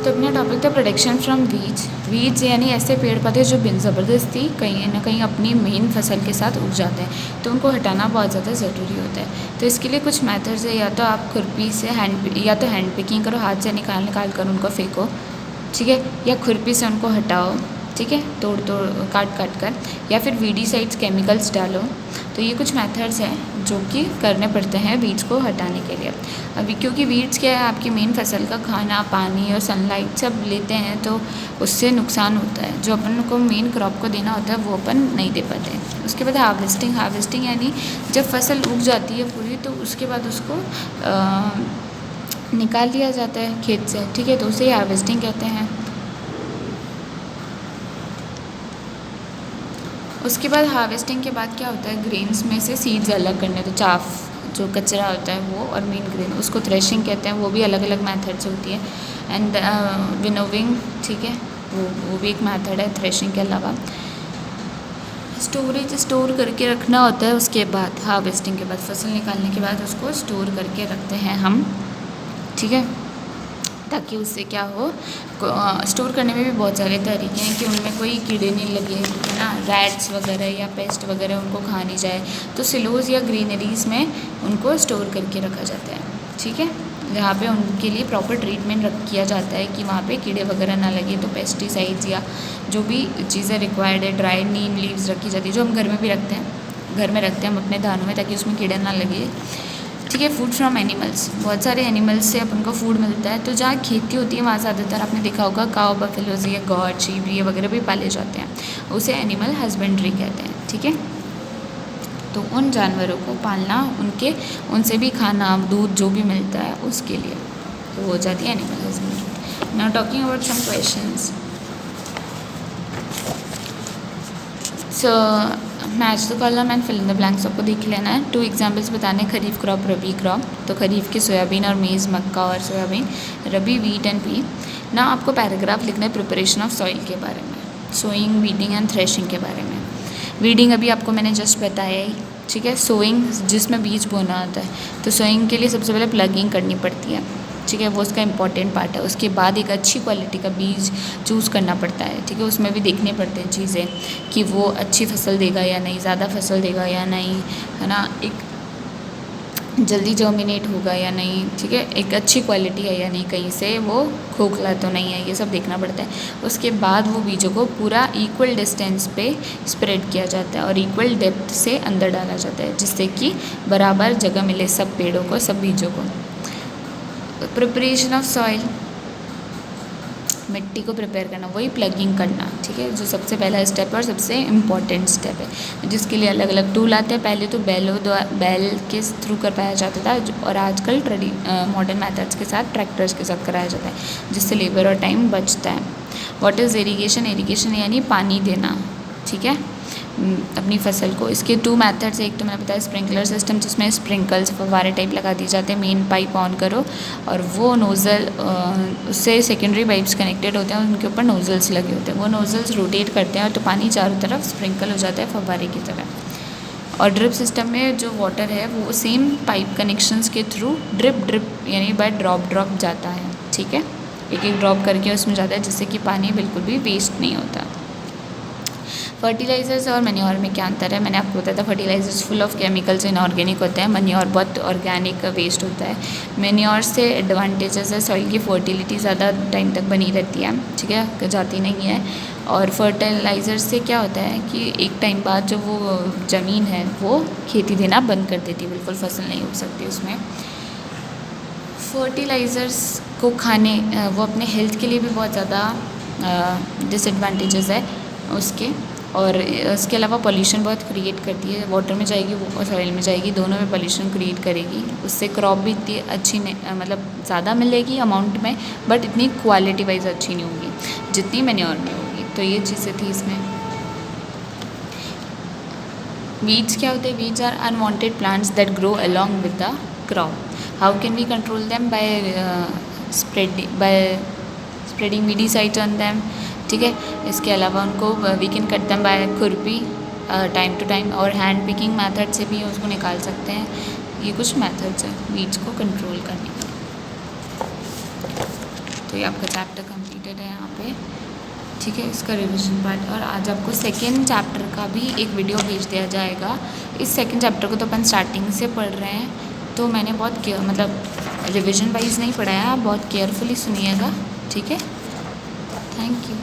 तो अपना टॉपिक था प्रोडक्शन फ्रॉम वीड्स। वीड्स यानी ऐसे पेड़ पौधे जो बिन ज़बरदस्ती कहीं ना कहीं अपनी मेन फसल के साथ उग जाते हैं, तो उनको हटाना बहुत ज़्यादा ज़रूरी होता है। तो इसके लिए कुछ मेथड्स है, या तो आप खुरपी से हैंड पिकिंग करो, हाथ से निकाल कर उनको फेंको, ठीक है, या खुरपी से उनको हटाओ, ठीक है, तोड़ काट कर, या फिर वीडीसाइड्स केमिकल्स डालो। तो ये कुछ मेथड्स हैं जो कि करने पड़ते हैं वीड्स को हटाने के लिए। अभी क्योंकि वीड्स क्या है, आपकी मेन फसल का खाना, पानी और सनलाइट सब लेते हैं, तो उससे नुकसान होता है। जो अपन को मेन क्रॉप को देना होता है वो अपन नहीं दे पाते हैं। उसके बाद हार्वेस्टिंग यानी जब फसल उग जाती है पूरी, तो उसके बाद उसको निकाल लिया जाता है खेत से, ठीक है, तो उसे हार्वेस्टिंग कहते हैं। उसके बाद हार्वेस्टिंग के बाद क्या होता है, ग्रेन्स में से सीड्स अलग करने, तो चाफ जो कचरा होता है वो, और मेन ग्रेन, उसको थ्रेशिंग कहते हैं। वो भी अलग अलग मेथड से होती है। एंड विनोविंग, ठीक है, वो भी एक मेथड है थ्रेशिंग के अलावा। स्टोर करके रखना होता है। उसके बाद हार्वेस्टिंग के बाद, फसल निकालने के बाद उसको स्टोर करके रखते हैं हम, ठीक है, ताकि उससे क्या हो, स्टोर करने में भी बहुत सारे तरीके हैं कि उनमें कोई कीड़े नहीं लगे, है ना, रैट्स वगैरह या पेस्ट वगैरह उनको खा नहीं जाए। तो सिलोज या ग्रीनरीज में उनको स्टोर करके रखा जाता है, ठीक है, जहाँ पे उनके लिए प्रॉपर ट्रीटमेंट किया जाता है कि वहाँ पे कीड़े वगैरह ना लगे। तो पेस्टिसाइड्स या जो भी चीज़ें रिक्वायर्ड है, ड्राई नीम लीव्स रखी जाती है, जो हम घर में भी रखते हैं हम अपने दानों में, ताकि उसमें कीड़ा ना लगे, ठीक है। फूड फ्रॉम एनिमल्स, बहुत सारे एनिमल्स से अपन को फूड मिलता है। तो जहाँ खेती होती है वहाँ ज़्यादातर आपने देखा होगा काऊ, बफेलोज या गॉड, शीप ये वगैरह भी पाले जाते हैं, उसे एनिमल हस्बेंड्री कहते हैं, ठीक है। तो उन जानवरों को पालना, उनसे भी खाना, दूध जो भी मिलता है उसके लिए, तो हो जाती है animal husbandry. Now talking about some questions. So match the column and fill in the blanks आपको देख लेना है। 2 एग्जाम्पल्स बताने, खरीफ क्रॉप, रबी क्रॉप। तो खरीफ की सोयाबीन और मेज़, मक्का और soybean, rabi wheat and P. ना आपको पैराग्राफ लिखना है प्रिपरेशन ऑफ सॉइल के बारे में, सोइंग, वीडिंग एंड थ्रेशिंग के बारे में। वीडिंग अभी आपको मैंने जस्ट बताया ही, ठीक है। सोइंग जिसमें बीज बोना होता है, तो सोइंग के लिए सबसे पहले प्लगिंग करनी पड़ती है, ठीक है, वो उसका इंपॉर्टेंट पार्ट है। उसके बाद एक अच्छी क्वालिटी का बीज चूज़ करना पड़ता है, ठीक है। उसमें भी देखने पड़ते हैं चीज़ें कि वो अच्छी फसल देगा या नहीं, ज़्यादा फसल देगा या नहीं, है ना, एक जल्दी जर्मिनेट होगा या नहीं, ठीक है, एक अच्छी क्वालिटी है या नहीं, कहीं से वो खोखला तो नहीं है, ये सब देखना पड़ता है। उसके बाद वो बीजों को पूरा इक्वल डिस्टेंस पे स्प्रेड किया जाता है और इक्वल डेप्थ से अंदर डाला जाता है, जिससे कि बराबर जगह मिले सब पेड़ों को, सब बीजों को। प्रिपरेशन ऑफ सॉइल, मिट्टी को प्रिपेयर करना, वही प्लगिंग करना, ठीक है, जो सबसे पहला स्टेप और सबसे इम्पॉर्टेंट स्टेप है, जिसके लिए अलग अलग टूल आते हैं। पहले तो बैल के थ्रू कर पाया जाता था, और आजकल मॉडर्न मेथड्स के साथ, ट्रैक्टर्स के साथ कराया जाता है, जिससे लेबर और टाइम बचता है। What is irrigation? इरीगेशन यानी पानी देना, ठीक है, अपनी फसल को। इसके 2 मेथड्स, एक तो मैंने बताया स्प्रिंकलर सिस्टम, जिसमें स्प्रिंकल्स फव्वारे टाइप लगा दिए जाते हैं। मेन पाइप ऑन करो और वो नोज़ल, उससे सेकेंडरी पाइप्स कनेक्टेड होते हैं, उनके ऊपर नोज़ल्स लगे होते हैं, वो नोज़ल्स रोटेट करते हैं, और तो पानी चारों तरफ स्प्रिंकल हो जाता है फव्वारे की तरह। और ड्रिप सिस्टम में जो वाटर है वो सेम पाइप कनेक्शंस के थ्रू ड्रिप यानी बाय ड्रॉप जाता है, ठीक है, एक ड्रॉप करके उसमें जाता है, जिससे कि पानी बिल्कुल भी वेस्ट नहीं होता। फर्टिलाइज़र्स और मैन्योर में क्या अंतर है? मैंने आपको बताया था fertilisers full of chemicals, inorganic होते हैं, मैन्योर बहुत ऑर्गेनिक वेस्ट होता है। मैन्योर से एडवांटेजेस है, सॉइल की फर्टिलिटी ज़्यादा टाइम तक बनी रहती है, ठीक है, जाती नहीं है। और फर्टिलाइज़र से क्या होता है कि एक टाइम बाद जो वो ज़मीन है वो खेती देना बंद कर देती है, बिल्कुल फसल नहीं उग सकती उसमें। फर्टिलाइज़र्स को खाने, वो अपने हेल्थ के लिए भी बहुत ज़्यादा डिसएडवांटेजेस है उसके, और इसके अलावा पॉल्यूशन बहुत क्रिएट करती है, वाटर में जाएगी वो सॉइल में जाएगी, दोनों में पॉल्यूशन क्रिएट करेगी। उससे क्रॉप भी इतनी अच्छी नहीं, मतलब ज़्यादा मिलेगी अमाउंट में, बट इतनी क्वालिटी वाइज अच्छी नहीं होगी जितनी मैन्योर में होगी। तो ये चीज़ें थी इसमें। वीड्स क्या होते हैं? Weeds are unwanted plants that grow along with the crop. How can we control them? By spreading weedicides on them, ठीक है। इसके अलावा उनको we can cut them by खुरपी टाइम टू टाइम, और हैंड पिकिंग मेथड से भी उसको निकाल सकते हैं। ये कुछ मेथड्स हैं वीड्स को कंट्रोल करने के। तो तो ये आपका चैप्टर कंप्लीटेड है यहाँ पे, ठीक है, इसका रिवीजन पार्ट। और आज आपको सेकेंड चैप्टर का भी एक वीडियो भेज दिया जाएगा। इस सेकेंड चैप्टर को तो अपन स्टार्टिंग से पढ़ रहे हैं, तो मैंने बहुत मतलब रिवीजन वाइज नहीं पढ़ाया, आप बहुत केयरफुली सुनिएगा, ठीक है। Thank you.